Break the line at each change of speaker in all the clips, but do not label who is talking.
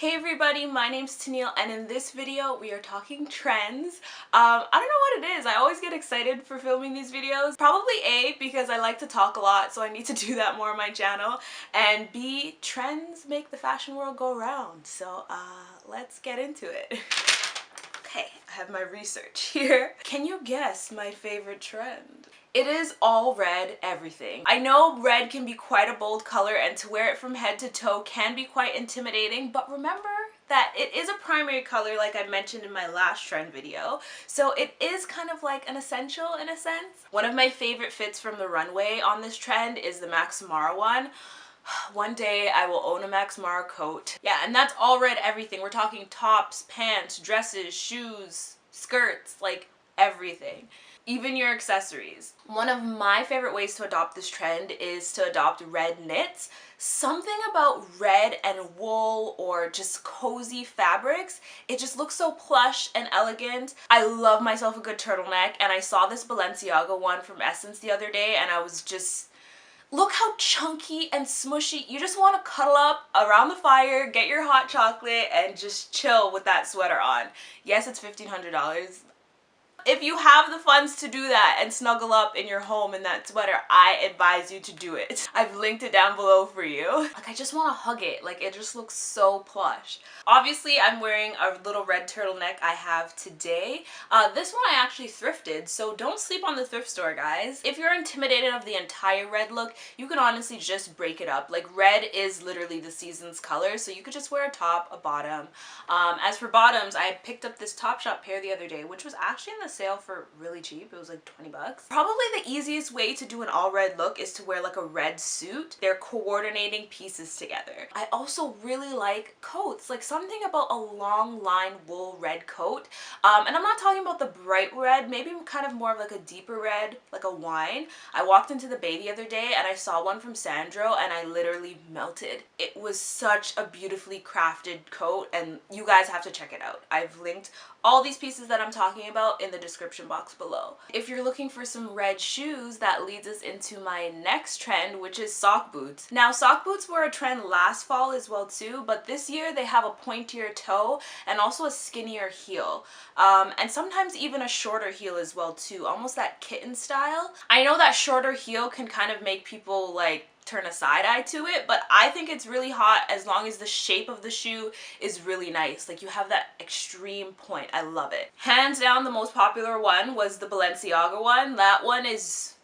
Hey everybody, my name's Tennille and in this video we are talking trends. I don't know what it is, I always get excited for filming these videos. Probably A, because I like to talk a lot, so I need to do that more on my channel, and B, trends make the fashion world go round, so let's get into it. Okay, I have my research here. Can you guess my favorite trend? It is all red everything. I know red can be quite a bold color and to wear it from head to toe can be quite intimidating, but remember that it is a primary color like I mentioned in my last trend video, so it is kind of like an essential in a sense. One of my favorite fits from the runway on this trend is the Max Mara one. One day I will own a Max Mara coat. Yeah, and that's all red everything. We're talking tops, pants, dresses, shoes, skirts, like everything. Even your accessories. One of my favorite ways to adopt this trend is to adopt red knits. Something about red and wool or just cozy fabrics, it just looks so plush and elegant. I love myself a good turtleneck, and I saw this Balenciaga one from Essence the other day and I was just, look how chunky and smushy. You just want to cuddle up around the fire, get your hot chocolate, and just chill with that sweater on. Yes, it's $1,500. If you have the funds to do that and snuggle up in your home in that sweater, I advise you to do it. I've linked it down below for you. Like, I just want to hug it. Like, it just looks so plush. Obviously, I'm wearing a little red turtleneck I have today. This one I actually thrifted, so don't sleep on the thrift store, guys. If you're intimidated of the entire red look, you can honestly just break it up. Like, red is literally the season's color, so you could just wear a top, a bottom. As for bottoms, I picked up this Topshop pair the other day, which was actually in the sale for really cheap. It was like 20 bucks. Probably the easiest way to do an all red look is to wear like a red suit. They're coordinating pieces together. I also really like coats, like something about a long line wool red coat. And I'm not talking about the bright red, maybe kind of more of like a deeper red, like a wine. I walked into the Bay the other day and I saw one from Sandro and I literally melted. It was such a beautifully crafted coat and you guys have to check it out. I've linked all these pieces that I'm talking about in the description box below. If you're looking for some red shoes, that leads us into my next trend, which is sock boots. Now, sock boots were a trend last fall as well too, but this year they have a pointier toe and also a skinnier heel. And sometimes even a shorter heel as well too, almost that kitten style. I know that shorter heel can kind of make people like turn a side eye to it, but I think it's really hot as long as the shape of the shoe is really nice. Like, you have that extreme point. I love it. Hands down, the most popular one was the Balenciaga one. That one is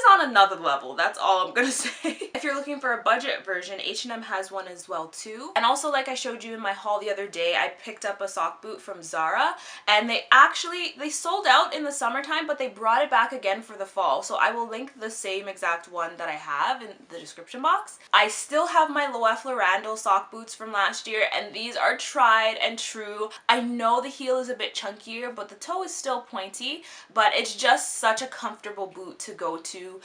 on another level. That's all I'm gonna say. If you're looking for a budget version, H&M has one as well too. And also, like I showed you in my haul the other day, I picked up a sock boot from Zara, and they sold out in the summertime, but they brought it back again for the fall. So I will link the same exact one that I have in the description box. I still have my Loewe Lorando sock boots from last year, and these are tried and true. I know the heel is a bit chunkier, but the toe is still pointy, but it's just such a comfortable boot to go to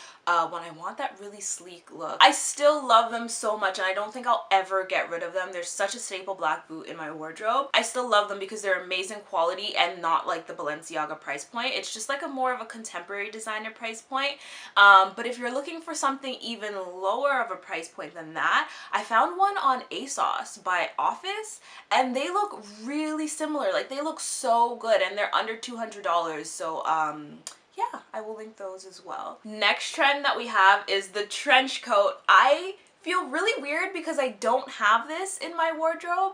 when I want that really sleek look. I still love them so much and I don't think I'll ever get rid of them. They're such a staple black boot in my wardrobe. I still love them because they're amazing quality and not like the Balenciaga price point. It's just like a more of a contemporary designer price point. But if you're looking for something even lower of a price point than that, I found one on ASOS by Office and they look really similar. Like, they look so good and they're under $200. So yeah, I will link those as well. Next trend that we have is the trench coat. I feel really weird because I don't have this in my wardrobe.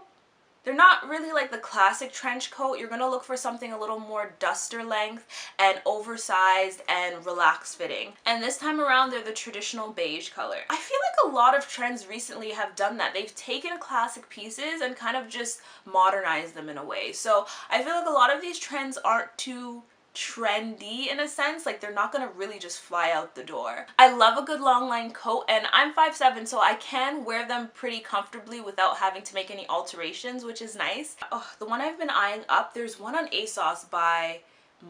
They're not really like the classic trench coat. You're gonna look for something a little more duster length and oversized and relaxed fitting. And this time around, they're the traditional beige color. I feel like a lot of trends recently have done that. They've taken classic pieces and kind of just modernized them in a way. So I feel like a lot of these trends aren't too trendy in a sense. Like, they're not gonna really just fly out the door. I love a good long line coat and I'm 5'7", so I can wear them pretty comfortably without having to make any alterations, which is nice. Oh, the one I've been eyeing up, there's one on ASOS by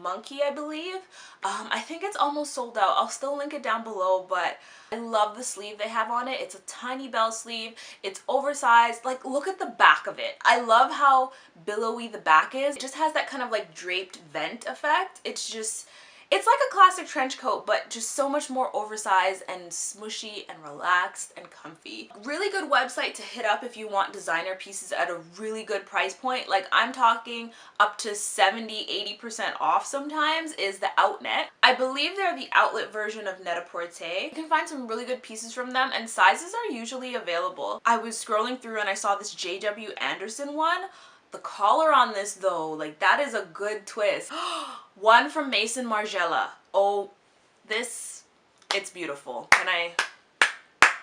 Monkey, I believe. I think it's almost sold out. I'll still link it down below, but I love the sleeve they have on it. It's a tiny bell sleeve. It's oversized. Like, look at the back of it. I love how billowy the back is. It just has that kind of like draped vent effect. It's just, It's like a classic trench coat, but just so much more oversized and smushy and relaxed and comfy. Really good website to hit up if you want designer pieces at a really good price point. Like I'm talking up to 70–80% off sometimes is the Outnet. I believe they're the outlet version of Net-a-Porter. You can find some really good pieces from them and sizes are usually available. I was scrolling through and I saw this J.W. Anderson one. The collar on this though, like that is a good twist. One from Maison Margiela. Oh, this, it's beautiful.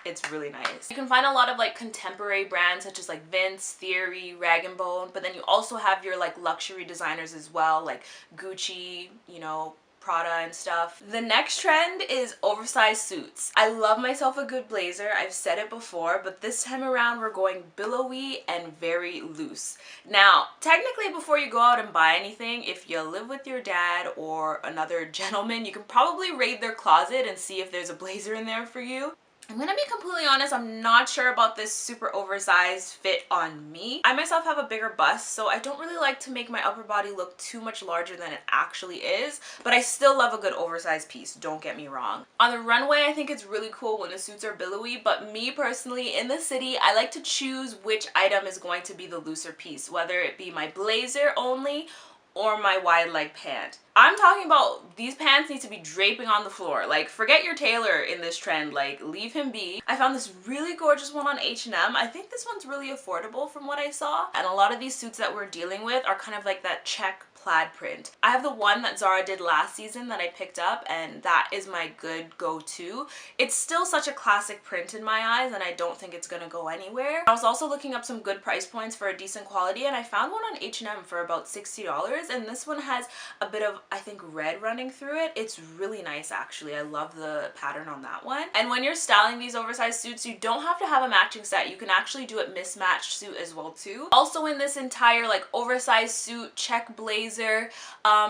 It's really nice. You can find a lot of like contemporary brands such as like Vince, Theory, Rag & Bone, but then you also have your like luxury designers as well, like Gucci, you know, Prada and stuff. The next trend is oversized suits. I love myself a good blazer. I've said it before, but this time around we're going billowy and very loose. Now, technically before you go out and buy anything, if you live with your dad or another gentleman, you can probably raid their closet and see if there's a blazer in there for you. I'm gonna be completely honest, I'm not sure about this super oversized fit on me. I myself have a bigger bust, so I don't really like to make my upper body look too much larger than it actually is, but I still love a good oversized piece, don't get me wrong. On the runway, I think it's really cool when the suits are billowy, but me personally, in the city, I like to choose which item is going to be the looser piece, whether it be my blazer only or my wide leg pant. I'm talking about these pants need to be draping on the floor. Like, forget your tailor in this trend, like leave him be. I found this really gorgeous one on H&M. I think this one's really affordable from what I saw. And a lot of these suits that we're dealing with are kind of like that check plaid print. I have the one that Zara did last season that I picked up, and that is my good go-to. It's still such a classic print in my eyes, and I don't think it's gonna go anywhere. I was also looking up some good price points for a decent quality, and I found one on H&M for about $60, and this one has a bit of, I think, red running through it. It's really nice actually. I love the pattern on that one. And when you're styling these oversized suits, you don't have to have a matching set. You can actually do a mismatched suit as well too. Also in this entire like oversized suit check blazer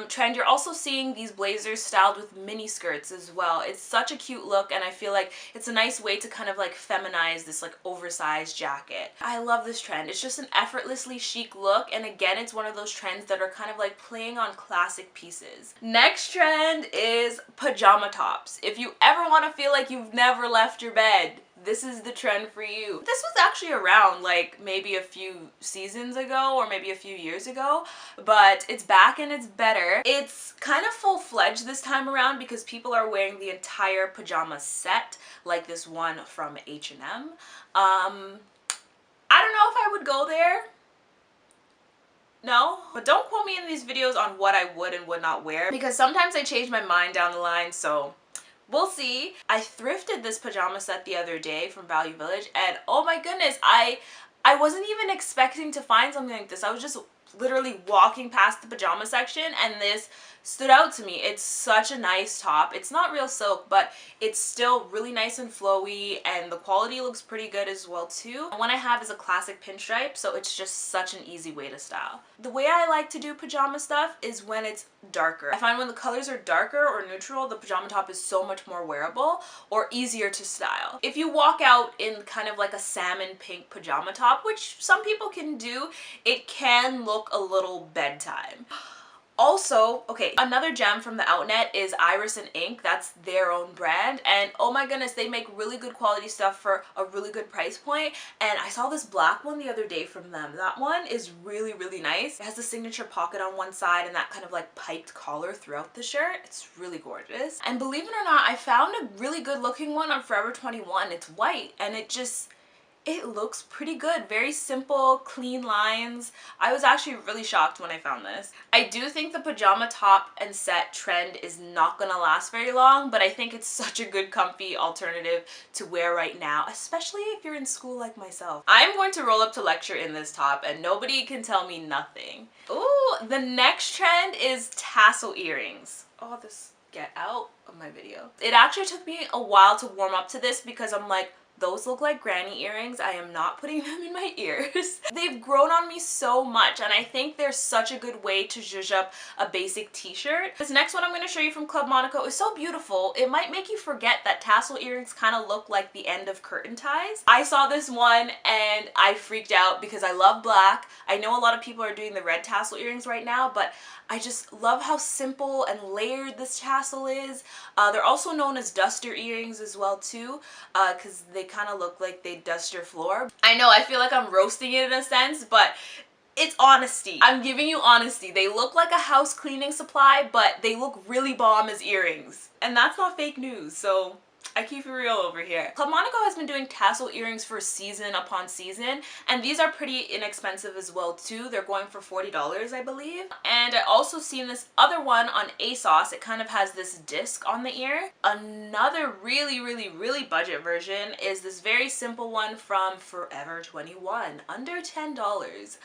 trend, you're also seeing these blazers styled with mini skirts as well. It's such a cute look, and I feel like it's a nice way to kind of like feminize this like oversized jacket. I love this trend. It's just an effortlessly chic look, and again, it's one of those trends that are kind of like playing on classic pieces. Next trend is pajama tops. If you ever want to feel like you've never left your bed, this is the trend for you. This was actually around like maybe a few seasons ago or maybe a few years ago, but it's back and it's better. It's kind of full-fledged this time around because people are wearing the entire pajama set, like this one from H&M. I don't know if I would go there. No, but don't quote me in these videos on what I would and would not wear, because sometimes I change my mind down the line, so we'll see. I thrifted this pajama set the other day from Value Village, and oh my goodness, I wasn't even expecting to find something like this. I was just literally walking past the pajama section and this stood out to me. It's such a nice top. It's not real silk, but it's still really nice and flowy, and the quality looks pretty good as well too. And one I have is a classic pinstripe, so it's just such an easy way to style. The way I like to do pajama stuff is when it's darker. I find when the colors are darker or neutral, the pajama top is so much more wearable or easier to style. If you walk out in kind of like a salmon pink pajama top, which some people can do, it can look a little bedtime. Also, okay, another gem from the Outnet is Iris and Ink. That's their own brand, and oh my goodness, they make really good quality stuff for a really good price point. And I saw this black one the other day from them. That one is really, really nice. It has the signature pocket on one side and that kind of like piped collar throughout the shirt. It's really gorgeous. And believe it or not, I found a really good looking one on Forever 21. It's white, and it looks pretty good. Very simple, clean lines. I was actually really shocked when I found this. I do think the pajama top and set trend is not gonna last very long, but I think it's such a good comfy alternative to wear right now, especially if you're in school like myself. I'm going to roll up to lecture in this top and nobody can tell me nothing. Ooh, the next trend is tassel earrings. Oh, this get out of my video. It actually took me a while to warm up to this because I'm like, Those look like granny earrings. I am not putting them in my ears. They've grown on me so much, and I think they're such a good way to zhuzh up a basic t-shirt. This next one I'm going to show you from Club Monaco is so beautiful. It might make you forget that tassel earrings kind of look like the end of curtain ties. I saw this one and I freaked out because I love black. I know a lot of people are doing the red tassel earrings right now, but I just love how simple and layered this tassel is. They're also known as duster earrings as well too, because they kind of look like they dust your floor. I know, I feel like I'm roasting it in a sense, but it's honesty. I'm giving you honesty. They look like a house cleaning supply, but they look really bomb as earrings. And that's not fake news, so I keep it real over here. Club Monaco has been doing tassel earrings for season upon season, and these are pretty inexpensive as well too. They're going for $40, I believe. And I also seen this other one on ASOS. It kind of has this disc on the ear. Another really budget version is this very simple one from Forever 21, under $10.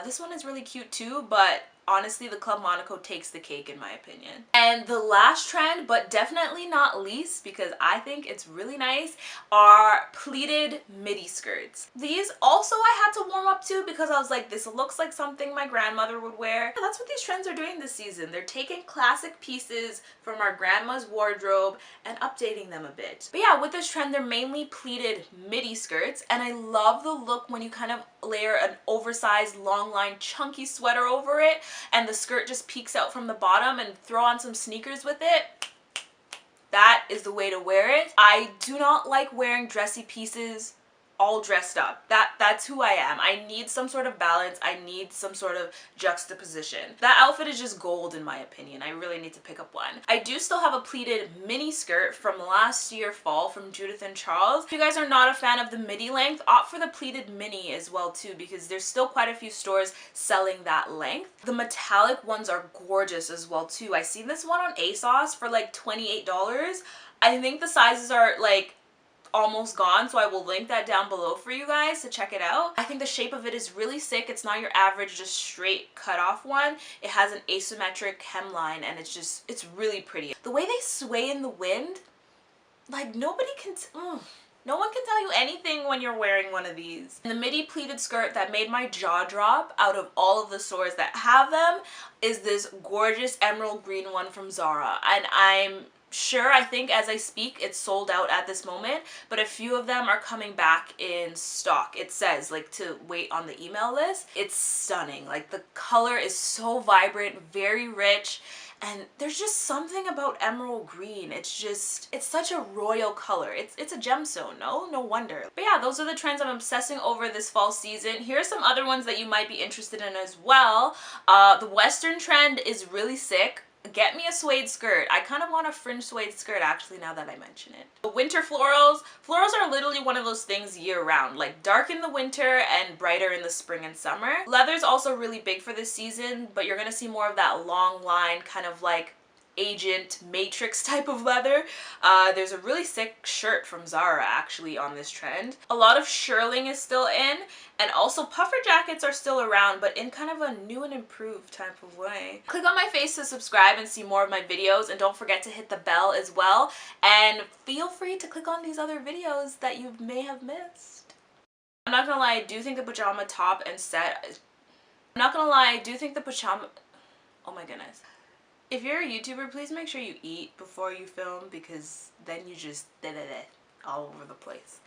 This one is really cute too, but honestly, the Club Monaco takes the cake in my opinion. And the last trend, but definitely not least, because I think it's really nice, are pleated midi skirts. These also I had to warm up to because I was like, this looks like something my grandmother would wear. And that's what these trends are doing this season. They're taking classic pieces from our grandma's wardrobe and updating them a bit. But yeah, with this trend, they're mainly pleated midi skirts, and I love the look when you kind of layer an oversized long line chunky sweater over it and the skirt just peeks out from the bottom and throw on some sneakers with it. That is the way to wear it. I do not like wearing dressy pieces all dressed up. That's who I am. I need some sort of balance. I need some sort of juxtaposition. That outfit is just gold in my opinion. I really need to pick up one. I do still have a pleated mini skirt from last year fall from Judith and Charles. If you guys are not a fan of the midi length, opt for the pleated mini as well too, because there's still quite a few stores selling that length. The metallic ones are gorgeous as well too. I seen this one on ASOS for like $28. I think the sizes are like almost gone, so I will link that down below for you guys to check it out. I think the shape of it is really sick. It's not your average just straight cut off one. It has an asymmetric hemline and it's really pretty. The way they sway in the wind, like no one can tell you anything when you're wearing one of these. And the midi pleated skirt that made my jaw drop out of all of the stores that have them is this gorgeous emerald green one from Zara, and I'm sure, I think as I speak, it's sold out at this moment, but a few of them are coming back in stock. It says like to wait on the email list. It's stunning. Like the color is so vibrant, very rich, and there's just something about emerald green. It's such a royal color. It's a gemstone, no wonder. But yeah, those are the trends I'm obsessing over this fall season. Here are some other ones that you might be interested in as well. The Western trend is really sick. Get me a suede skirt. I kind of want a fringe suede skirt actually now that I mention it. The winter florals. Florals are literally one of those things year round, like dark in the winter and brighter in the spring and summer. Leather's also really big for this season, but you're gonna see more of that long line kind of like agent matrix type of leather. There's a really sick shirt from Zara actually on this trend. A lot of shearling is still in, and also puffer jackets are still around, but in kind of a new and improved type of way. Click on my face to subscribe and see more of my videos, and don't forget to hit the bell as well, and feel free to click on these other videos that you may have missed. I'm not gonna lie, I do think the pajama top and set, oh my goodness. If you're a YouTuber, please make sure you eat before you film, because then you just all over the place.